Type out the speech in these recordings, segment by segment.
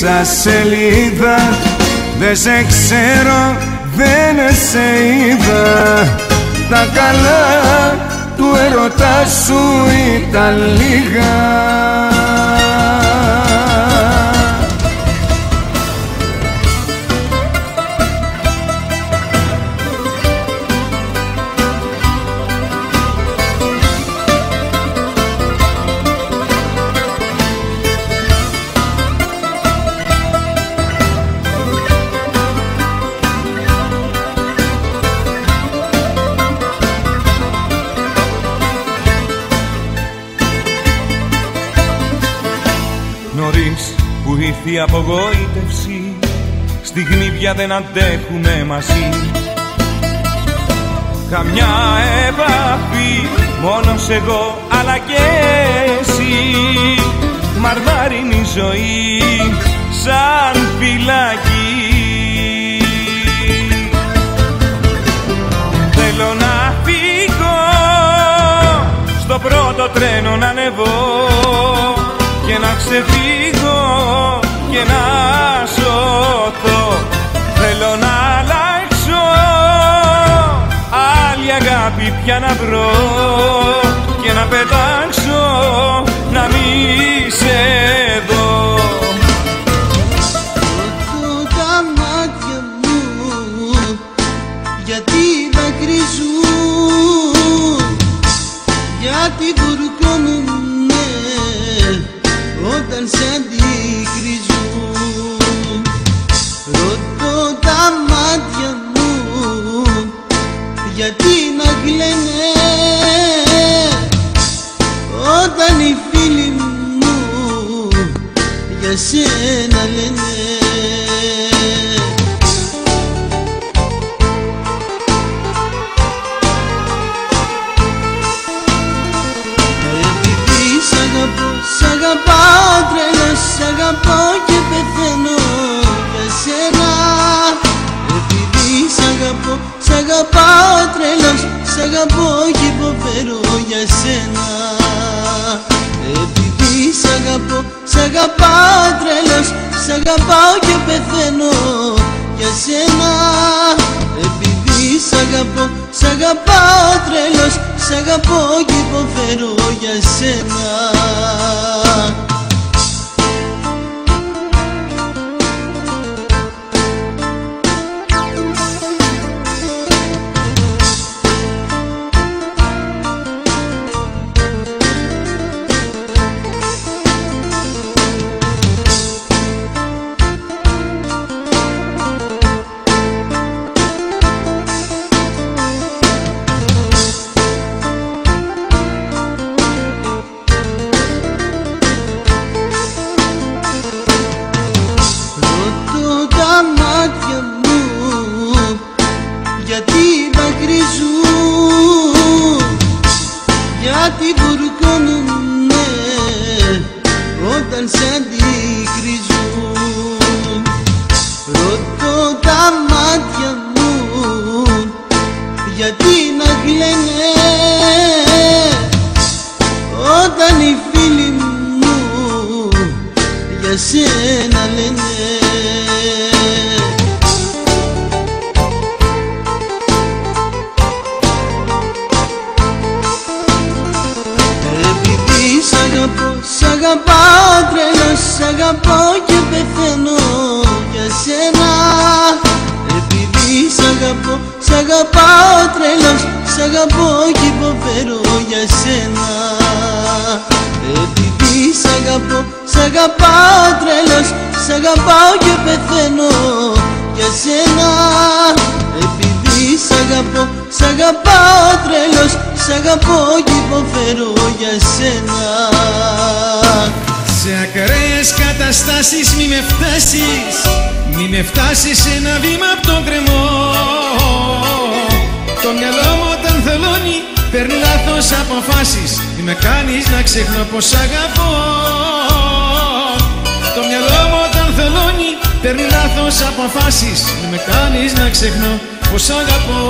πίσω σελίδα. Δεν σε ξέρω, δεν σε είδα. Τα καλά του ερωτά σου ήταν λίγα. Νωρίς που ήρθε η απογοήτευση, στιγμή πια δεν αντέχουμε μαζί. Καμιά επαφή, μόνος εγώ αλλά και εσύ. Μαρμάρινη ζωή σαν φυλακή. Θέλω να φύγω, στο πρώτο τρένο να ανεβώ και να ξεφύγω και να σωθώ. Θέλω να αλλάξω, άλλη αγάπη πια να βρω και να πετάξω, να μη σε δω. Ρωτώ τα μάτια μου γιατί δακρυζούν, γιατί βουρκώνουνε όταν σε αντικρίζουν. Ρωτώ τα μάτια μου γιατί να κλαίνε όταν οι φίλοι μου για σένα λένε. Σ' αγαπάω τρελός, σ' αγαπώ και πεθαίνω για σένα. Επειδή σ' αγαπάω τρελός, σ' αγαπώ και υποφέρω για σένα. Επειδή σ' αγαπάω τρελός, σ' αγαπάω και πεθαίνω για σένα. Επειδή σ' αγαπάω τρελός, σ' αγαπώ και υποφέρω για σένα. Γιατί δακρυζούν, γιατί βουρκώνουνε όταν σε αντικρίζουν. Ρωτώ τα μάτια μου γιατί να κλαίνε όταν οι φίλοι μου για σένα λένε. Σ' αγαπάω τρελός, σ' αγαπώ και πεθαίνω για σένα. Επειδή σ' αγαπάω τρελός, σ' αγαπώ και υποφέρω για σένα. Επειδή σ' αγαπάω τρελός, σ' αγαπάω και πεθαίνω για σένα. Επειδή σ' αγαπάω τρελός, σ' αγαπώ και υποφέρω για σένα. Σε ακραίες καταστάσεις μη με φτάσεις, μη με φτάσεις ένα βήμα απ' τον κρεμό. Το μυαλό μου όταν θελώνει παίρνει λάθος αποφάσεις, μη με κάνεις να ξεχνώ πως αγαπώ. Το μυαλό μου όταν θελώνει παίρνει λάθος αποφάσεις, μη με κάνεις να ξεχνώ πως αγαπώ.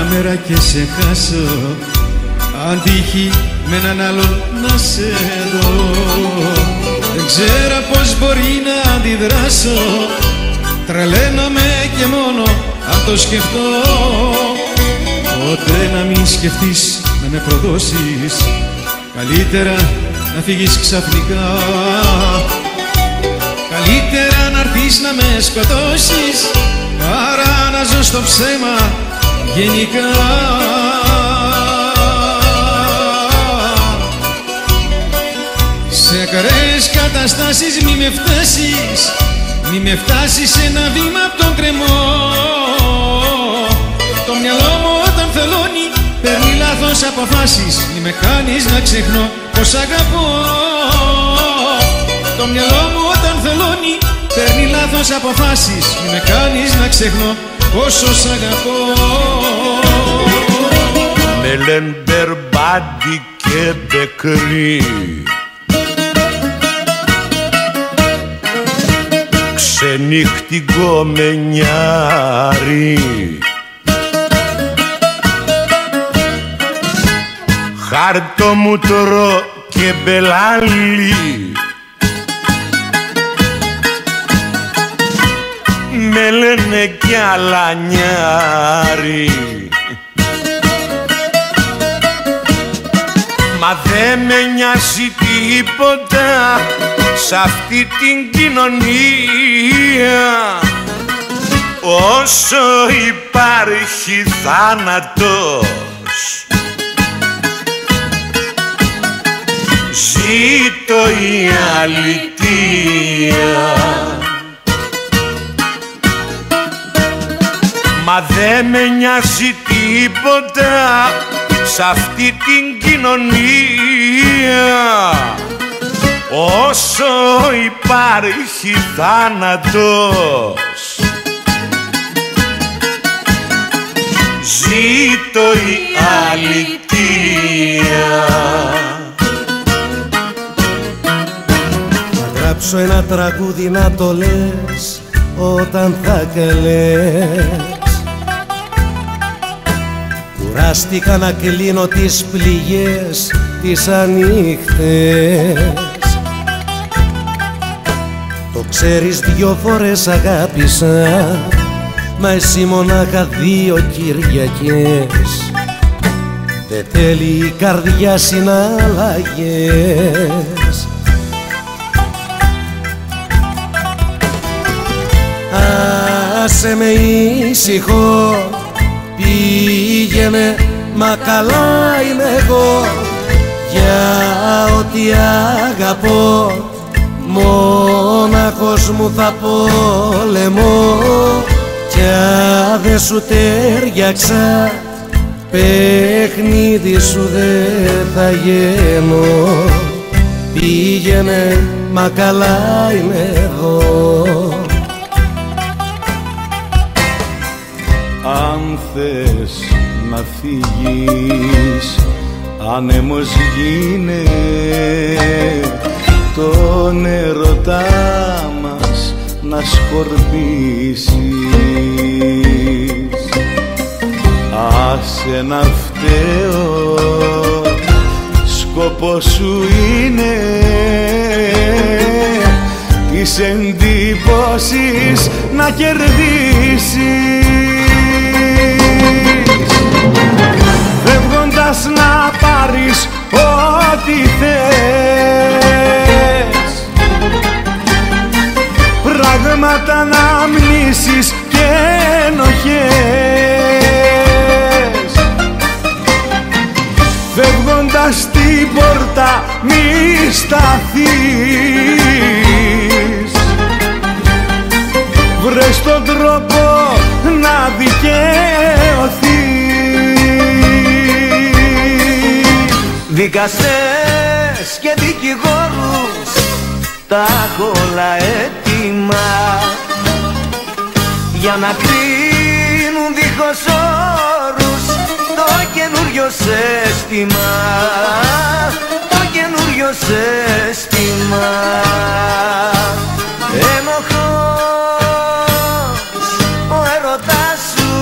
μια μέρα και σε χάσω, αν τύχει με έναν άλλον να σε δω. Δεν ξέρω πως μπορεί να αντιδράσω, τρελαίνομαι και μόνο αν το σκεφτώ. Ποτέ να μην σκεφτείς να με προδώσεις, καλύτερα να φύγεις ξαφνικά. Καλύτερα να έρθεις να με σκοτώσεις, παρά να ζω στο ψέμα γενικά. Σε ακραίες καταστάσεις μη με φτάσεις, μη με φτάσεις ένα βήμα απ' τον κρεμό. Το μυαλό μου όταν θελώνει παίρνει λάθος αποφάσεις, μη με κάνεις να ξεχνώ πως αγαπώ. Το μυαλό μου όταν θελώνει παίρνει λάθος αποφάσεις, μη με κάνεις να ξεχνώ πόσο σ' αγαπώ. Με λένε Μπερμπάντι και Μπεκρή, ξενύχτικο μενιάρι, χαρτομούτρο και μπελάλι. Με λένε κι αλανιάρι, μα δε με νοιάζει τίποτα σ' αυτή την κοινωνία. Όσο υπάρχει θάνατος, ζήτω η αλητεία. Μα δε με νοιάζει τίποτα σ' αυτή την κοινωνία. Όσο υπάρχει θάνατος, ζήτω η αλητεία. Θα γράψω ένα τραγούδι να το λες όταν θα κλαις. Κουράστηκα να κλείνω τις πληγές τις ανοιχτές. Το ξέρεις, 2 φορές αγάπησα, μα εσύ μονάχα 2 Κυριακές. Δεν θέλει η καρδιά συναλλαγές. Άσε με ήσυχο, πήγαινε, μα καλά είμαι εγώ. Για ό,τι αγαπώ, μόναχος μου θα πολεμώ. Κι αν δεν σου τέριαξα, παιχνίδι σου δεν θα γίνω. Πήγαινε, μα καλά είμαι εγώ. Αν θες να φύγεις, άνεμος γίνε, τον ερωτά μας να σκορπίσεις. Άσε να φταίω, σκοπός σου είναι της εντύπωσης να κερδίσεις. Φεύγοντας να πάρεις ό,τι θες, πράγματα να μνήσεις και ενοχές. Φεύγοντας την πόρτα μη σταθείς, βρες τον τρόπο να δικαιωθείς. Δικαστές και δικηγόρους τα έχω όλα έτοιμα για να κρίνουν δίχως όρους το καινούριο σύστημα, το καινούριο σύστημα. Ενοχός ο έρωτάς σου,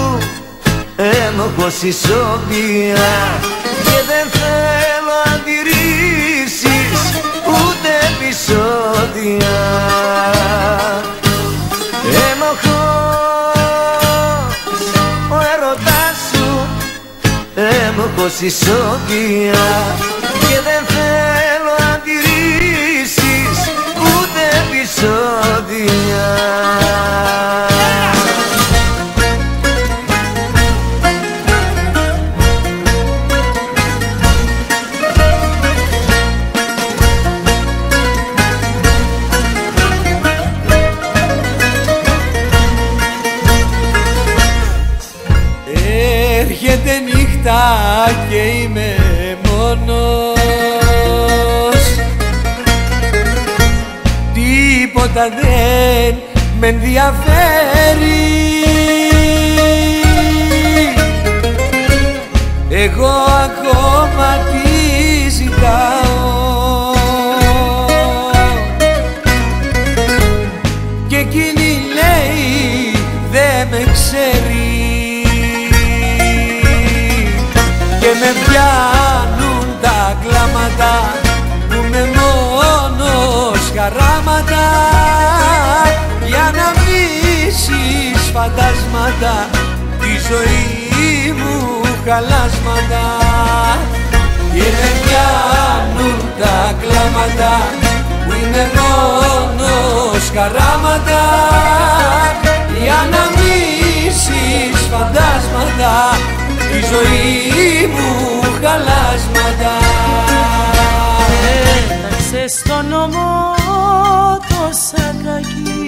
ενοχός ένοχος ισόβια και δεν θέλω αντιρρήσεις ούτε επεισόδια. Ένοχος ο έρωτάς σου, ένοχος ισόβια και δεν θέλω αντιρρήσεις ούτε επεισόδια. Έρχεται νύχτα και είμαι μόνος, τίποτα δεν με ενδιαφέρει. Εγώ ακόμα τι ζητάω και εκείνη λέει δεν με ξέρει. Και με πιάνουν τα κλάματα που με μόνος χαράματα για να μίσεις φαντάσματα τη ζωή μου χαλάσματα. Και με πιάνουν τα κλάματα που είναι μόνος χαράματα για να μίσεις φαντάσματα τη ζωή μου χαλάσματα. Έταξε στον νόμο το σακάκι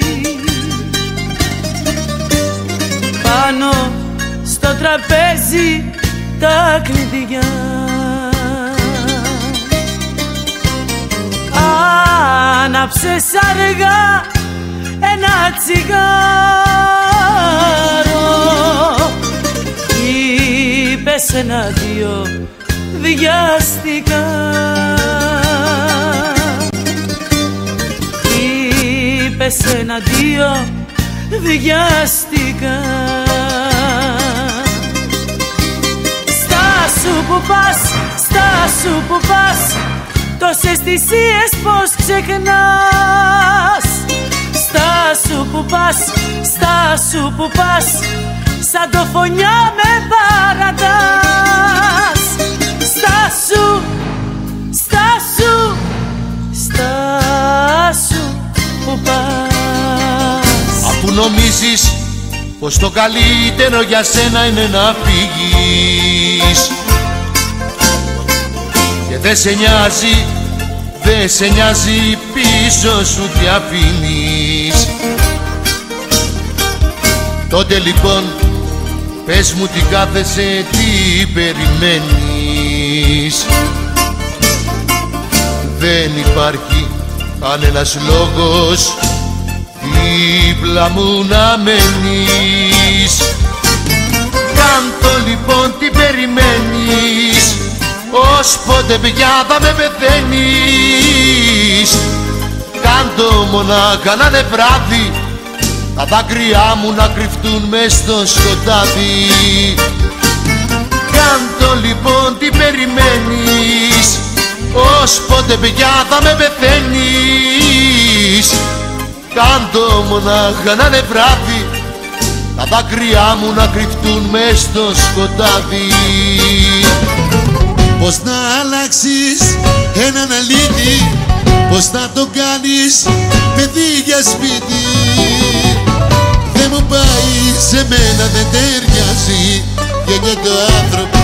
πάνω στο τραπέζι τα κλειδιά. Άναψες αργά ένα τσιγάρο, είπες ένα-δυο βιαστικά, είπες ένα-δυο βιαστικά. Στάσου που πας, στάσου που πας, τόσες θυσίες πως ξεχνάς. Στάσου που πας, στάσου που πας, σαν το φωνιά με παρατάς. Στάσου, στάσου, στάσου που πας. Αφού νομίζεις πως το καλύτερο για σένα είναι να φύγεις και δεν σε νοιάζει, δεν σε νοιάζει πίσω σου τι αφήνεις, τότε λοιπόν πες μου τι κάθεσαι, τι περιμένεις. Δεν υπάρχει κανένας λόγος δίπλα μου να μένεις. Κάντο λοιπόν τι περιμένεις, ως πότε πια θα με πεθαίνεις. Κάντο μονάχα να είναι βράδυ, τα δάκρυά μου να κρυφτούν μες στο σκοτάδι. Κάντο λοιπόν τι περιμένεις, ως πότε πια θα με πεθαίνεις. Κάντο μονάχα να είναι βράδυ, τα δάκρυά μου να κρυφτούν μες στο σκοτάδι. Πώς να αλλάξεις έναν αλήτη, πώς να το κάνεις παιδί για σπίτι. Δεν μου πάει, σε μένα δεν ταιριάζει, γεννιέται ο άνθρωπος